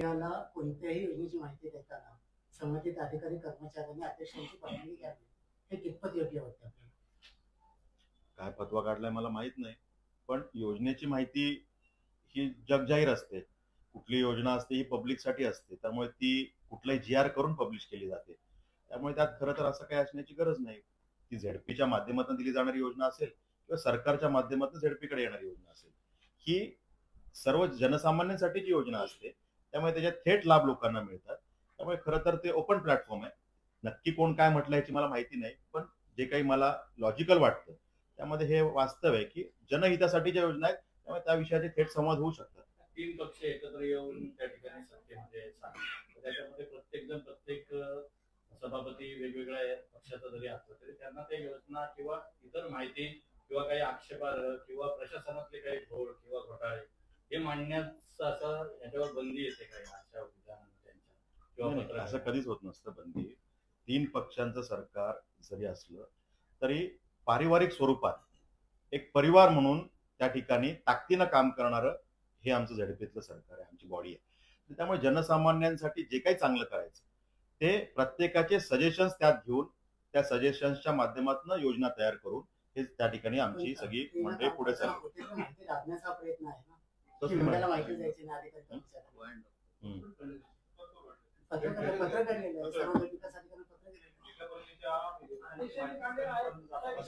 याला कोणत्याही योजनेची माहिती देताना संबंधित अधिकारी कर्मचाऱ्यांनी अध्यक्षांची परवानगी घ्यावी, हे कितपत योग्य होते? काय फतवा काढलाय मला माहित नाही, पण योजनेची माहिती ही जगजाहीर असते. कुठली योजना असते ही पब्लिकसाठी असते, त्यामुळे ती कुठलाही GR करून पब्लिश केली जाते. त्यामुळे त्यात खरं तर असं काही असण्याची गरज नाही. ती झेडपीच्या माध्यमातून दिली जाणारी योजना असेल किंवा सरकारच्या माध्यमातून झेडपीकडे येणारी योजना असेल, ही सर्व जनसामान्यांसाठीची योजना असते. त्यामुळे त्याच्यात थेट लाभ लोकांना मिळतात. त्यामुळे खरं तर ते ओपन प्लॅटफॉर्म आहे. नक्की कोण काय म्हटलं याची मला माहिती नाही, पण जे काही मला लॉजिकल वाटतं त्यामध्ये हे वास्तव आहे की जनहितासाठीच्या योजना आहेत, त्यामुळे त्या विषयाचे थेट संवाद होऊ शकतात. 3 पक्ष एकत्र येऊन त्या ठिकाणी सत्तेमध्ये त्याच्यामध्ये प्रत्येक जण प्रत्येक सभापती वेगवेगळ्या पक्षाचा जरी असला तरी त्यांना त्या योजना किंवा इतर माहिती किंवा काही आक्षेपार्ह किंवा प्रशासनातले काही घोळ किंवा घोटाळे हे मांडण्याचं असं याच्यावर बंदी येते काही अशा विधानांना त्यांच्या किंवा असं कधीच होत नसतं बंदी. 3 पक्षांचं सरकार जरी असलं तरी पारिवारिक स्वरूपात एक परिवार म्हणून त्या ठिकाणी ताकदीनं काम करणारं हे आमचं झडपीतलं सरकार आहे, आमची बॉडी आहे. त्यामुळे जनसामान्यांसाठी जे काही चांगलं करायचं ते प्रत्येकाचे सजेशन्स त्यात घेऊन त्या सजेशन्सच्या माध्यमातून योजना तयार करून हे त्या ठिकाणी आमची सगळी मंडळी पुढे चालली. माहिती लाभण्याचा प्रयत्न आहे ना, माहिती द्यायची ना अधिकारी पत्र काढलेलं आहे, सर्व विकास अधिकाऱ्यांना पत्र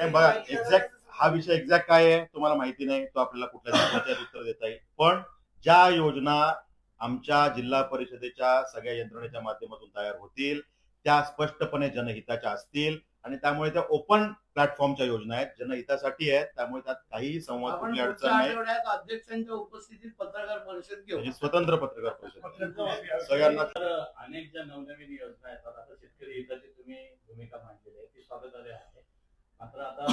बघा, एक्झॅक्ट हा विषय एक्झॅक्ट काय आहे तुम्हाला माहिती नाही, तो आपल्याला कुठल्या उत्तर देता येईल. पण ज्या योजना आमच्या जिल्हा परिषदेच्या सगळ्या यंत्रणेच्या माध्यमातून तयार होतील त्या स्पष्टपणे जनहिताच्या असतील आणि त्यामुळे त्या ओपन प्लॅटफॉर्मच्या योजना आहेत, जनहितासाठी आहेत. त्यामुळे त्यात काहीही संवाद कुठली अडचण नाही. अध्यक्षांच्या उपस्थितीत पत्रकार परिषद घेऊ, म्हणजे स्वतंत्र पत्रकार परिषद सगळ्यांना. अनेक ज्या नवनवीन योजना येतात, आता शेतकरी हिताची तुम्ही भूमिका मांडलेली आहे ती स्वागतार्ह आहे. मात्र आता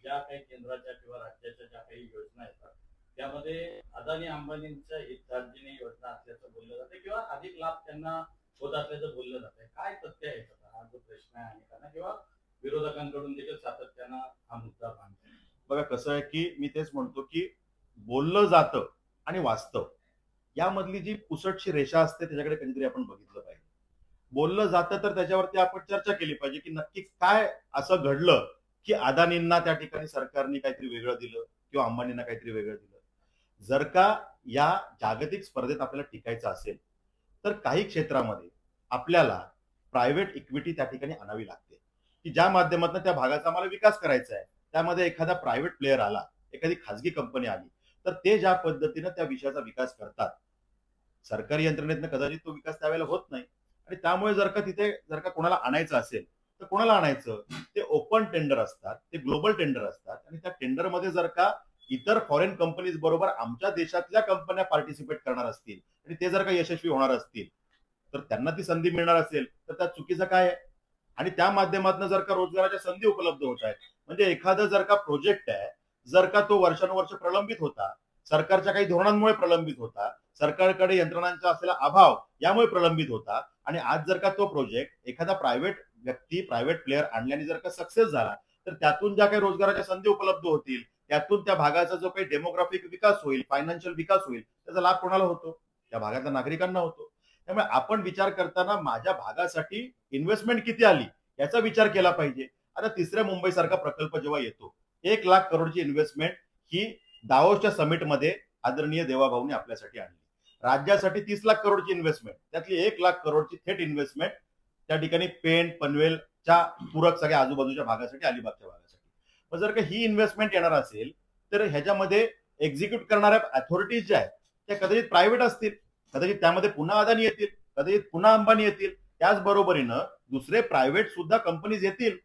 ज्या काही केंद्राच्या किंवा राज्याच्या ज्या काही योजना येतात त्यामध्ये अदानी अंबानींच्या हितधारकीने योजना असल्याचं बोललं जाते किंवा अधिक लाभ त्यांना होत असल्याचं बोललं जाते. काय तथ्य आहे हा जो प्रश्न आहे अनेकांना किंवा विरोधकांकडून देखील सातत्यानं हा मुद्दा मांडतो. बघा कसं आहे की मी तेच म्हणतो की बोललं जातं आणि वास्तव यामधली जी पुसटशी रेषा असते त्याच्याकडे कधीतरी आपण बघितलं पाहिजे. बोललं जातं तर त्याच्यावरती आपण चर्चा केली पाहिजे की नक्की काय असं घडलं की अदानींना त्या ठिकाणी सरकारने काहीतरी वेगळं दिलं किंवा अंबानींना काहीतरी वेगळं दिलं. जर का या जागतिक स्पर्धेत आपल्याला टिकायचं असेल तर काही क्षेत्रामध्ये आपल्याला प्रायव्हेट इक्विटी त्या ठिकाणी आणावी लागते की ज्या माध्यमातून त्या भागाचा आम्हाला विकास करायचा आहे. त्यामध्ये एखादा प्रायव्हेट प्लेअर आला, एखादी खाजगी कंपनी आली तर ते ज्या पद्धतीनं त्या विषयाचा विकास करतात सरकारी यंत्रणेतनं कदाचित तो विकास त्यावेळेला होत नाही. आणि त्यामुळे जर का कोणाला आणायचं असेल तर कोणाला आणायचं, ते ओपन टेंडर असतात, ते ग्लोबल टेंडर असतात आणि त्या टेंडरमध्ये जर का इतर फॉरेन कंपनीज बरोबर आमच्या देशातल्या कंपन्या पार्टिसिपेट करणार असतील आणि ते जर का यशस्वी होणार असतील तर त्यांना ती संधी मिळणार असेल तर त्यात चुकीचं काय आहे. आणि त्या माध्यमातून जर का रोजगाराच्या संधी उपलब्ध होत आहेत, म्हणजे एखादं जर का प्रोजेक्ट आहे, जर का तो वर्षानुवर्ष प्रलंबित होता, सरकारच्या काही धोरणांमुळे प्रलंबित होता, सरकारकडे यंत्रणांचा असलेला अभाव यामुळे प्रलंबित होता आणि आज जर का तो प्रोजेक्ट एखादा प्रायव्हेट व्यक्ती, प्रायव्हेट प्लेअर आणल्याने जर का सक्सेस झाला तर त्यातून ज्या काही रोजगाराच्या संधी उपलब्ध होतील, त्यातून त्या भागाचा जो काही डेमोग्राफिक विकास होईल, फायनान्शियल विकास होईल, त्याचा लाभ कोणाला होतो? त्या भागातल्या नागरिकांना होतो. त्यामुळे आपण विचार करताना माझ्या भागासाठी इन्व्हेस्टमेंट किती आली याचा विचार केला पाहिजे. आता तिसऱ्या मुंबई सारखा प्रकल्प जेव्हा येतो, 1,00,000 करोडची इन्व्हेस्टमेंट ही दावोसच्या समिटमध्ये आदरणीय देवाभाऊंनी आपल्यासाठी आणली. राज्यासाठी 30,00,000 करोडची इन्व्हेस्टमेंट, त्यातली 1,00,000 करोडची थेट इन्व्हेस्टमेंट त्या ठिकाणी पेण पनवेलच्या पूरक सगळ्या आजूबाजूच्या भागासाठी, अलिबागच्या भागासाठी. मग जर का ही इन्व्हेस्टमेंट येणार असेल तर ह्याच्यामध्ये एक्झिक्यूट करणाऱ्या अथॉरिटीज ज्या आहेत त्या कदाचित प्रायव्हेट असतील, कदाचित त्यामध्ये पुन्हा अदानी येतील, कदाचित पुन्हा अंबानी येतील, त्याचबरोबरीनं दुसरे प्रायव्हेट सुद्धा कंपनीज येतील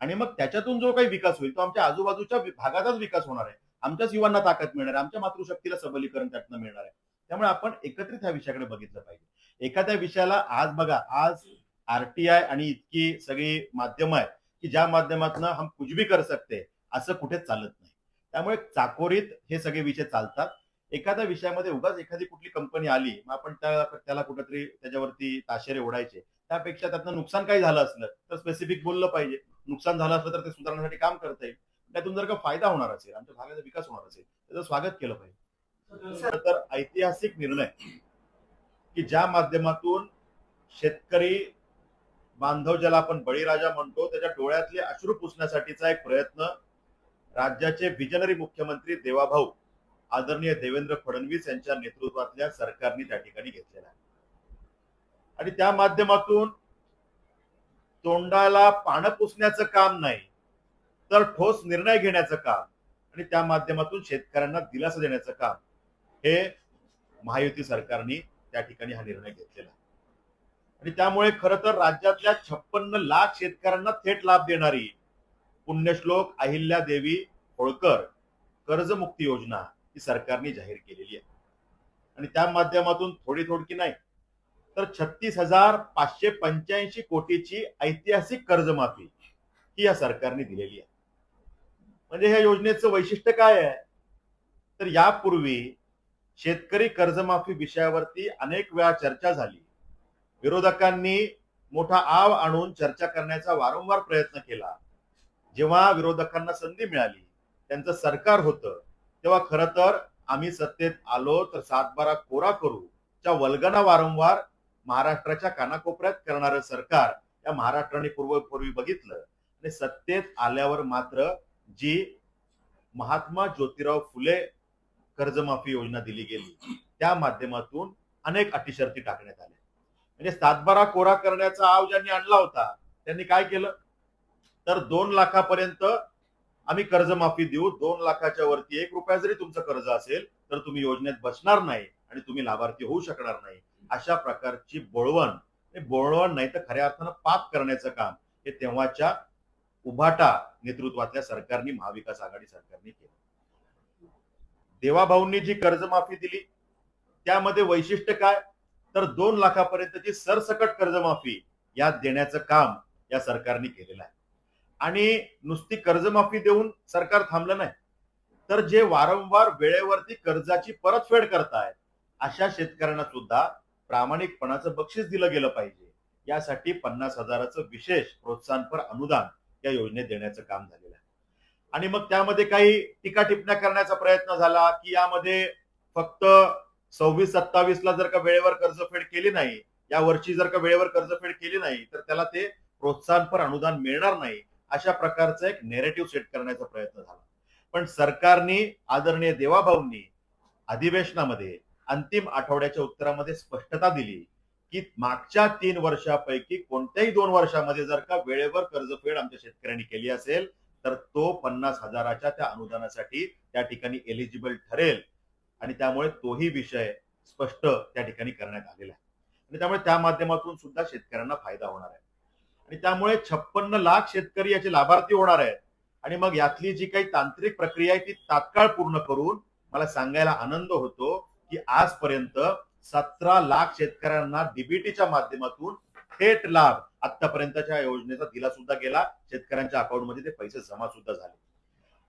आणि मग त्याच्यातून जो काही विकास होईल तो आमच्या आजूबाजूच्या भागाचाच विकास होणार आहे. आमच्याच युवांना ताकद मिळणार आहे, आमच्या मातृशक्तीला सबलीकरण त्यातनं मिळणार आहे. त्यामुळे आपण एकत्रित ह्या विषयाकडे बघितलं पाहिजे. एखाद्या विषयाला आज बघा, आज आरटीआय आणि इतकी सगळी माध्यमं आहेत की ज्या माध्यमातून हम कुछ भी कर सकते असं कुठेच चालत नाही. त्यामुळे चाकोरीत हे सगळे विषय चालतात. एखाद्या विषयामध्ये उगाच एखादी कुठली कंपनी आली मग आपण त्याला कुठेतरी त्याच्यावरती ताशेरे ओढायचे, त्यापेक्षा त्यातनं नुकसान काही झालं असलं तर स्पेसिफिक बोललं पाहिजे. नुकसान झालं असलं तर ते सुधारण्यासाठी काम करता येईल. त्यातून जर का फायदा होणार असेल, आमच्या भागाचा विकास होणार असेल, त्याचं स्वागत केलं पाहिजे. तर ऐतिहासिक निर्णय की ज्या माध्यमातून शेतकरी बांधव ज्याला आपण बळीराजा म्हणतो त्याच्या डोळ्यातले अश्रू पुसण्यासाठीचा एक प्रयत्न राज्याचे विजनरी मुख्यमंत्री देवाभाऊ आदरणीय देवेंद्र फडणवीस यांच्या नेतृत्वातल्या सरकारने त्या ठिकाणी घेतलेला आहे. आणि त्या माध्यमातून तोंडाला पानं पुसण्याचं काम नाही तर ठोस निर्णय घेण्याचं काम आणि त्या माध्यमातून शेतकऱ्यांना दिलासा देण्याचं काम हे महायुती सरकारने त्या ठिकाणी हा निर्णय घेतलेला आहे. आणि त्यामुळे खरं तर राज्यातल्या 56 लाख शेतकऱ्यांना थेट लाभ देणारी पुण्यश्लोक अहिल्यादेवी होळकर कर्जमुक्ती योजना ही सरकारने जाहीर केलेली आहे. आणि त्या माध्यमातून थोडी नाही तर 36,585 कोटीची ऐतिहासिक कर्जमाफी ही या सरकारने दिलेली आहे. म्हणजे ह्या योजनेचं वैशिष्ट्य काय आहे तर यापूर्वी शेतकरी कर्जमाफी विषयावरती अनेक वेळा चर्चा झाली. विरोधकांनी मोठा आव आणून चर्चा करण्याचा वारंवार प्रयत्न केला. जेव्हा विरोधकांना संधी मिळाली त्यांचं सरकार होतं तेव्हा खरं तर आम्ही सत्तेत आलो तर 7-12 कोरा करू च्या वल्गना वारंवार महाराष्ट्राच्या कानाकोपऱ्यात करणारं सरकार या महाराष्ट्राने पूर्वी बघितलं. आणि सत्तेत आल्यावर मात्र जी महात्मा ज्योतिराव फुले कर्जमाफी योजना दिली गेली त्या माध्यमातून अनेक अटी-शर्ती टाकण्यात आल्या. म्हणजे 7-12 कोरा करण्याचा आव ज्यांनी आणला होता त्यांनी काय केलं तर 2 लाखापर्यंत आम्ही कर्जमाफी देऊ, 2 लाखाच्या वरती 1 रुपया जरी तुमचं कर्ज असेल तर तुम्ही योजनेत बसणार नाही आणि तुम्ही लाभार्थी होऊ शकणार नाही. अशा प्रकारची बोळवण नाही तर खऱ्या अर्थानं पाप करण्याचं काम हे तेव्हाच्या उभाटा नेतृत्वातल्या सरकारने महाविकास आघाडी सरकारने केलं. देवाभाऊंनी जी कर्जमाफी दिली त्यामध्ये वैशिष्ट्य काय तर 2 लाखापर्यंतची सरसकट कर्जमाफी यात देण्याचं काम या सरकारने केलेलं आहे. आणि नुसती कर्जमाफी देऊन सरकार थांबलं नाही तर जे वारंवार वेळेवरती कर्जाची परतफेड करतायत अशा शेतकऱ्यांना सुद्धा प्रामाणिकपणाचं बक्षीस दिलं गेलं पाहिजे यासाठी 50,000चं विशेष प्रोत्साहनपर अनुदान या योजनेत देण्याचं काम झालेलं आहे. आणि मग त्यामध्ये काही टीका टिप्पण्या करण्याचा प्रयत्न झाला की यामध्ये फक्त 26-27 ला जर का वेळेवर कर्जफेड केली नाही, या वर्षी जर का वेळेवर कर्जफेड केली नाही तर त्याला ते प्रोत्साहनपर अनुदान मिळणार नाही अशा प्रकारचा एक नेरेटिव्ह सेट करण्याचा प्रयत्न झाला. पण सरकारने आदरणीय देवाभाऊंनी अधिवेशनामध्ये अंतिम आठवड्याच्या उत्तरामध्ये स्पष्टता दिली की मागच्या 3 वर्षापैकी कोणत्याही 2 वर्षामध्ये जर का वेळेवर कर्जफेड आमच्या शेतकऱ्यांनी केली असेल तर तो 50,000च्या त्या अनुदानासाठी त्या ठिकाणी एलिजिबल ठरेल. आणि त्यामुळे तोही विषय स्पष्ट त्या ठिकाणी करण्यात आलेला आहे. आणि त्यामुळे त्या माध्यमातून सुद्धा शेतकऱ्यांना फायदा होणार आहे. आणि त्यामुळे 56 लाख शेतकरी याचे लाभार्थी होणार आहेत. आणि मग यातली जी काही तांत्रिक प्रक्रिया आहे ती तात्काळ पूर्ण करून मला सांगायला आनंद होतो की आजपर्यंत 17 लाख शेतकऱ्यांना डीबीटीच्या माध्यमातून थेट लाभ आतापर्यंतच्या योजनेचा दिला सुद्धा गेला. शेतकऱ्यांच्या अकाउंटमध्ये ते पैसे जमा सुद्धा झाले.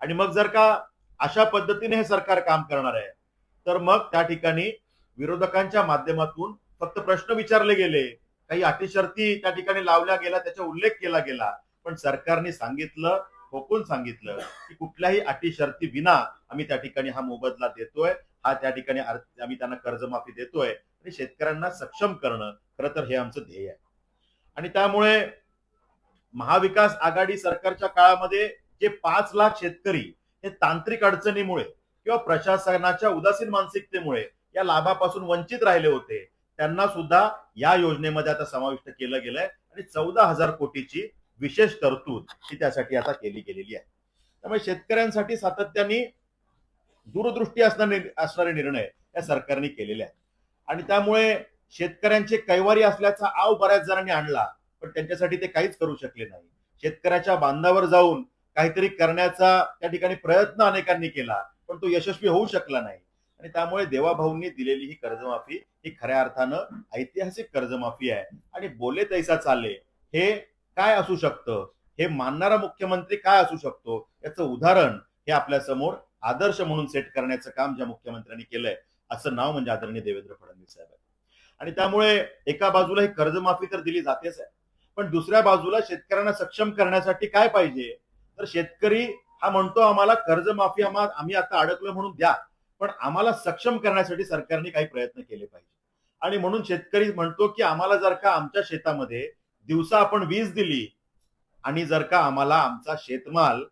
आणि मग जर का अशा पद्धतीने हे सरकार काम करणार आहे तर मग त्या ठिकाणी विरोधकांच्या माध्यमातून फक्त प्रश्न विचारले गेले, काही अटी-शर्ती त्या ठिकाणी लावल्या गेला, त्याचा उल्लेख केला गेला. पण सरकारने सांगितलं, ठोकून सांगितलं की कुठल्याही अटी-शर्ती विना आम्ही त्या ठिकाणी हा मोबदला देतोय, हा त्या ठिकाणी आम्ही त्यांना कर्जमाफी देतोय आणि शेतकऱ्यांना सक्षम करणं खरं तर हे आमचं ध्येय आहे. आणि त्यामुळे महाविकास आघाडी सरकारच्या काळामध्ये जे 5 लाख शेतकरी हे तांत्रिक अडचणीमुळे किंवा प्रशासनाच्या उदासीन मानसिकतेमुळे या लाभापासून वंचित राहिले होते त्यांना सुद्धा या योजनेमध्ये आता समाविष्ट केलं गेलंय. आणि 14,000 कोटीची विशेष तरतूद ही त्यासाठी आता केली गेलेली आहे. त्यामुळे शेतकऱ्यांसाठी सातत्याने दूरदृष्टी असणारे निर्णय या सरकारने केलेले आहेत. आणि त्यामुळे शेतकऱ्यांचे कैवारी असल्याचा आव बऱ्याच जणांनी आणला पण त्यांच्यासाठी ते काहीच करू शकले नाही. शेतकऱ्याच्या बांधावर जाऊन काहीतरी करण्याचा त्या ठिकाणी प्रयत्न अनेकांनी केला पण तो यशस्वी होऊ शकला नाही. आणि त्यामुळे देवाभाऊंनी दिलेली ही कर्जमाफी ही खऱ्या अर्थानं ऐतिहासिक कर्जमाफी आहे. आणि बोले तैसा चाले हे काय असू शकतं, हे मानणारा मुख्यमंत्री काय असू शकतो याचं उदाहरण हे आपल्या समोर आदर्श म्हणून सेट करण्याचं काम ज्या मुख्यमंत्र्यांनी केलंय असं नाव म्हणजे आदरणीय देवेंद्र फडणवीस साहेब आहे. आणि त्यामुळे एका बाजूला ही कर्जमाफी तर दिली जातेच आहे पण दुसऱ्या बाजूला शेतकऱ्यांना सक्षम करण्यासाठी काय पाहिजे तर शेतकरी हा म्हणतो आम्हाला कर्जमाफी आम्ही आता अडकलो म्हणून द्या पण आम्हाला सक्षम करण्यासाठी सरकारने काही प्रयत्न केले पाहिजे. आणि म्हणून शेतकरी म्हणतो की आम्हाला जर का आमच्या शेतामध्ये दिवसा आपण वीज दिली आणि जर का आम्हाला आमचा शेतमाल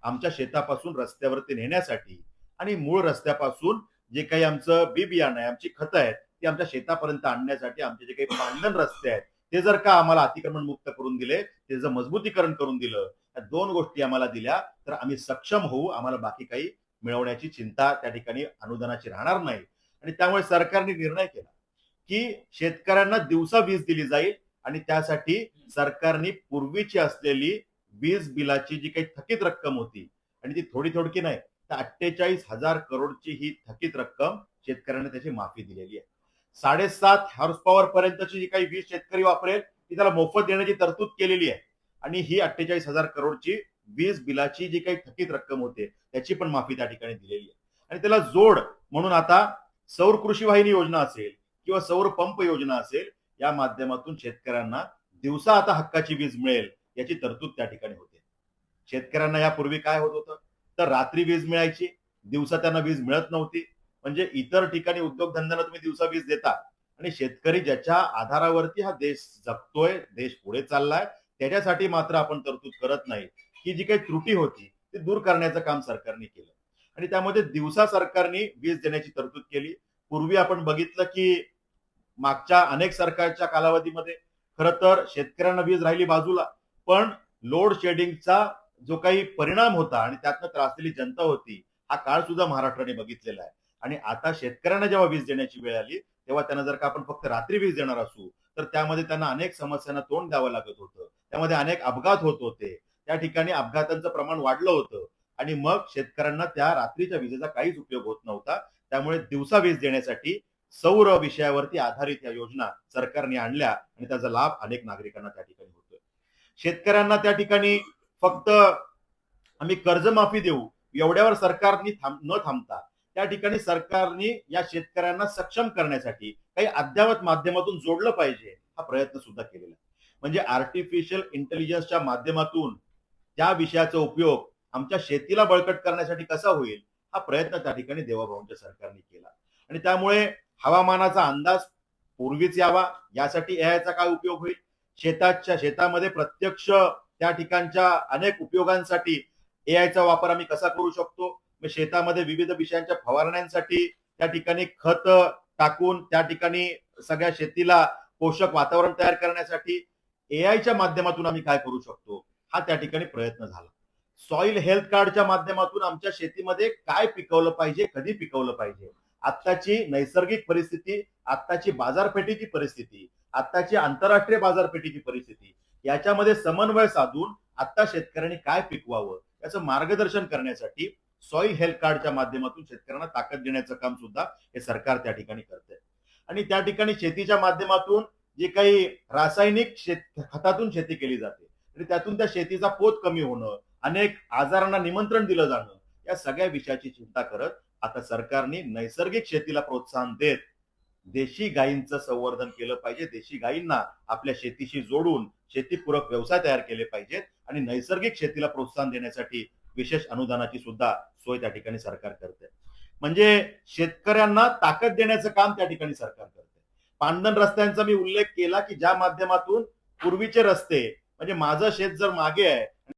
आमच्या शेतापासून रस्त्यावरती नेण्यासाठी आणि मूळ रस्त्यापासून जे काही आमचं बी बियाणं आहे, आमची खतं आहेत, ती आमच्या शेतापर्यंत आणण्यासाठी आमचे जे काही पांढन रस्ते आहेत ते जर का आम्हाला अतिक्रमण मुक्त करून दिले, त्याचं मजबूतीकरण करून दिलं, या दोन गोष्टी आम्हाला दिल्या तर आम्ही सक्षम होऊ. आम्हाला बाकी काही मिळवण्याची चिंता त्या ठिकाणी अनुदानाची राहणार नाही. आणि त्यामुळे सरकारने निर्णय केला की शेतकऱ्यांना दिवसा वीज दिली जाईल आणि त्यासाठी सरकारने पूर्वीची असलेली वीज बिलाची जी काही थकीत रक्कम होती, आणि ती थोडी थोडकी नाही, तर 48,000 करोडची ही थकीत रक्कम शेतकऱ्यांना त्याची माफी दिलेली आहे. 7.5 हॉर्स पॉवर पर्यंतची जी काही वीज शेतकरी वापरेल ती त्याला मोफत देण्याची तरतूद केलेली आहे. आणि ही 48,000 करोडची वीज बिलाची जी काही थकीत रक्कम होते त्याची पण माफी त्या ठिकाणी दिलेली आहे. आणि त्याला जोड म्हणून आता सौर कृषी वाहिनी योजना असेल किंवा सौर पंप योजना असेल, या माध्यमातून शेतकऱ्यांना दिवसा आता हक्काची वीज मिळेल याची तरतूद त्या ठिकाणी होते. शेतकऱ्यांना यापूर्वी काय होत होतं, तर रात्री वीज मिळायची, दिवसा त्यांना वीज मिळत नव्हती. म्हणजे इतर ठिकाणी उद्योगधंद्यांना तुम्ही दिवसा वीज देता आणि शेतकरी ज्याच्या आधारावरती हा देश जगतोय, देश पुढे चाललाय, त्याच्यासाठी मात्र आपण तरतूद करत नाही. ही जी काही त्रुटी होती ती दूर करण्याचं काम सरकारने केलं आणि त्यामध्ये दिवसा सरकारने वीज देण्याची तरतूद केली. पूर्वी आपण बघितलं की मागच्या अनेक सरकारच्या कालावधीमध्ये खरं तर शेतकऱ्यांना वीज राहिली बाजूला, पण लोड शेडिंगचा जो काही परिणाम होता आणि त्यातनं त्रासलेली जनता होती, हा काळ सुद्धा महाराष्ट्राने बघितलेला आहे. आणि आता शेतकऱ्यांना जेव्हा वीज देण्याची वेळ आली तेव्हा त्यांना जर का आपण फक्त रात्री वीज देणार असू तर त्यामध्ये त्यांना अनेक समस्यांना तोंड द्यावं लागत होतं, त्यामध्ये अनेक अपघात होत होते, त्या ठिकाणी अपघातांचं प्रमाण वाढलं होतं आणि मग शेतकऱ्यांना त्या रात्रीच्या विजेचा काहीच उपयोग होत नव्हता. त्यामुळे दिवसा वीज देण्यासाठी सौर विषयावरती आधारित या योजना सरकारने आणल्या आणि त्याचा लाभ अनेक नागरिकांना त्या ठिकाणी होतोय. शेतकऱ्यांना त्या ठिकाणी फक्त आम्ही कर्जमाफी देऊ एवढ्यावर सरकारने न थांबता त्या ठिकाणी सरकारने या शेतकऱ्यांना सक्षम करण्यासाठी काही अद्ययावत माध्यमातून जोडलं पाहिजे, हा प्रयत्न सुद्धा केलेला आहे. म्हणजे आर्टिफिशियल इंटेलिजन्सच्या माध्यमातून त्या विषयाचा उपयोग आमच्या शेतीला बळकट करण्यासाठी कसा होईल, हा प्रयत्न त्या ठिकाणी देवाभाऊंच्या सरकारने केला. आणि त्यामुळे हवामानाचा अंदाज पूर्वीच यावा यासाठी एआयचा काय उपयोग होईल, शेतामध्ये प्रत्यक्ष त्या ठिकाणच्या अनेक उपयोगांसाठी एआयचा वापर आम्ही कसा करू शकतो. शेतामध्ये विविध विषयांच्या फवारण्यांसाठी त्या ठिकाणी खत टाकून त्या ठिकाणी सगळ्या शेतीला पोषक वातावरण तयार करण्यासाठी एआयच्या माध्यमातून आम्ही काय करू शकतो, हा त्या ठिकाणी प्रयत्न झाला. सॉइल हेल्थ कार्डच्या माध्यमातून आमच्या शेतीमध्ये काय पिकवलं पाहिजे, कधी पिकवलं पाहिजे, आत्ताची नैसर्गिक परिस्थिती, आत्ताची बाजारपेठेची परिस्थिती, आत्ताची आंतरराष्ट्रीय बाजारपेठेची परिस्थिती याच्यामध्ये समन्वय साधून आता शेतकऱ्यांनी काय पिकवावं याचं मार्गदर्शन करण्यासाठी सॉइल हेल्थ कार्डच्या माध्यमातून शेतकऱ्यांना ताकद देण्याचं काम सुद्धा हे सरकार त्या ठिकाणी करते. आणि त्या ठिकाणी शेतीच्या माध्यमातून जे काही रासायनिक खतातून शेती केली जाते आणि त्यातून त्या शेतीचा पोत कमी होणं, अनेक आजारांना निमंत्रण दिलं जाणं, या सगळ्या विषयाची चिंता करत आता सरकारने नैसर्गिक शेतीला प्रोत्साहन देत देशी गायींचं संवर्धन केलं पाहिजे, देशी गायींना आपल्या शेतीशी जोडून शेतीपूरक व्यवसाय तयार केले पाहिजेत आणि नैसर्गिक शेतीला प्रोत्साहन देण्यासाठी विशेष अनुदानाची सुद्धा सोय त्या ठिकाणी सरकार करते. म्हणजे शेतकऱ्यांना ताकद देण्याचं काम त्या ठिकाणी सरकार करते. पांढन रस्त्यांचा मी उल्लेख केला की ज्या माध्यमातून पूर्वीचे रस्ते, म्हणजे माझं शेत जर मागे आहे